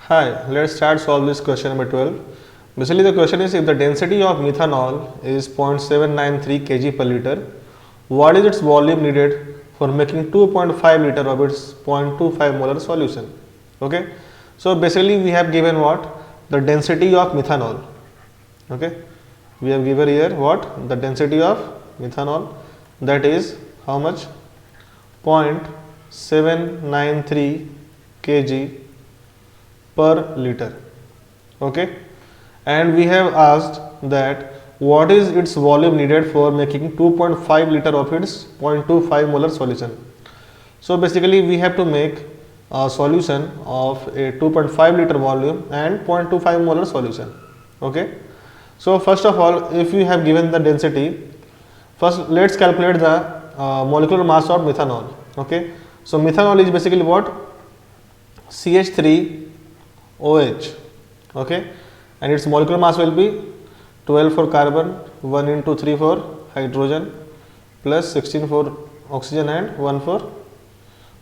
Hi, let's start solve this question number 12. Basically the question is if the density of methanol is 0.793 kg per liter, what is its volume needed for making 2.5 liter of its 0.25 molar solution? Okay, so basically we have given what? The density of methanol. Okay, we have given here what? The density of methanol, that is how much? 0.793 kg per liter. Okay, and we have asked that what is its volume needed for making 2.5 liter of its 0.25 molar solution. So basically we have to make a solution of a 2.5 liter volume and 0.25 molar solution. Okay, so first of all, if you have given the density, first let's calculate the molecular mass of methanol. Okay, so methanol is basically what? CH3OH. Okay, and its molecular mass will be 12 for carbon, 1 into 3 for hydrogen, plus 16 for oxygen and 1 for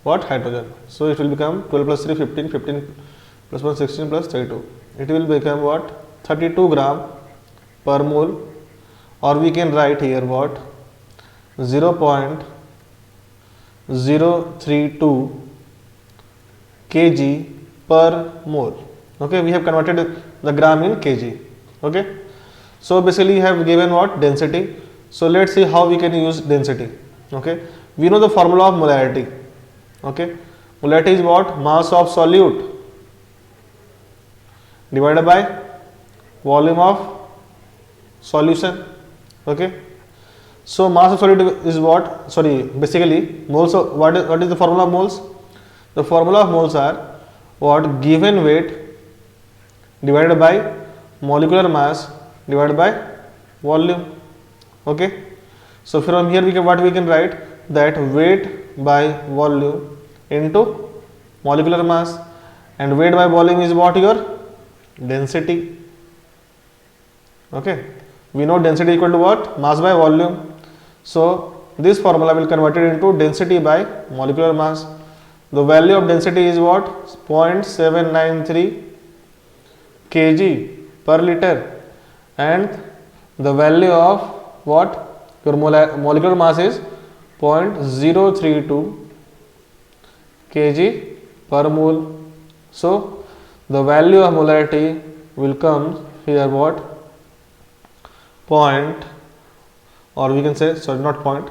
what? Hydrogen. So it will become 12 plus 3 15, 15 plus 1 16 plus 32. It will become what? 32 gram per mole, or we can write here what? 0.032 kg per mole. Okay, we have converted the gram in kg. Okay, so basically you have given what? Density. So let's see how we can use density. Okay, we know the formula of molarity. Okay, molarity is what? Mass of solute divided by volume of solution. Okay, so mass of solute is what? Sorry, basically moles of what is the formula of moles? The formula of moles are what? Given weight divided by molecular mass divided by volume. Okay, so from here we can write that weight by volume into molecular mass, and weight by volume is what? Your density. Okay, we know density equal to what? Mass by volume. So this formula will convert it into density by molecular mass. The value of density is what? 0.793 kg per liter, and the value of what? Your molecular mass is 0.032 kg per mole. So the value of molarity will come here what? Point, or we can say, sorry, not point,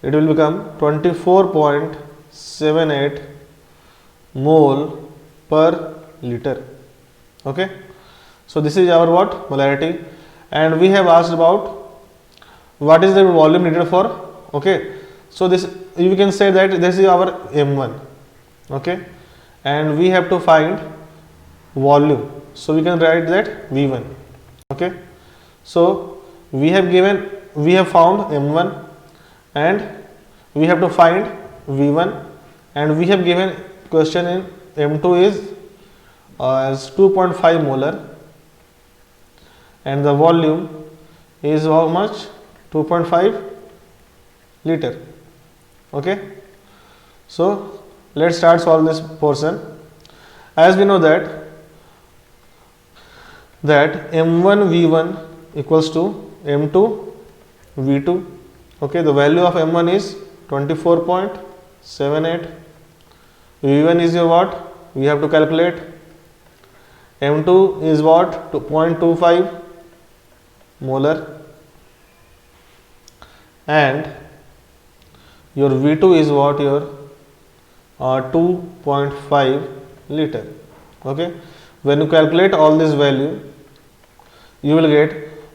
it will become 24.78 mole per liter. Okay, so this is our what? Molarity, and we have asked about what is the volume needed for. Okay, so this you can say that this is our M1. Okay, and we have to find volume, so we can write that V1. Okay, so we have found M1 and we have to find V1, and we have given question in M2 is as 2.5 molar, and the volume is how much? 2.5 liter. Okay, so let's start solve this portion. As we know that M1 V1 equals to M2 V2. Okay, the value of M1 is 24.78. V1 is your what? We have to calculate. M2 is what? 0.25 molar, and your V2 is what? Your 2.5 liter. Okay, when you calculate all this value, you will get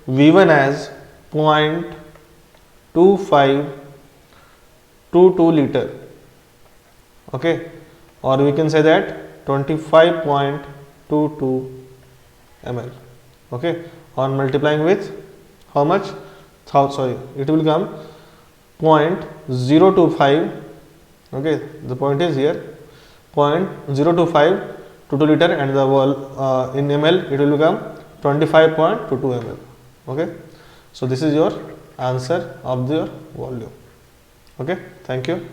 V1 as 0.2522 liter. Okay, or we can say that 25.22 ml. Okay, on multiplying with how much? Sorry, it will come 0.025. Okay, the point is here 0.025 to 2 liter, and the in ml it will become 25.22 ml. Okay, so this is your answer of your volume. Okay, thank you.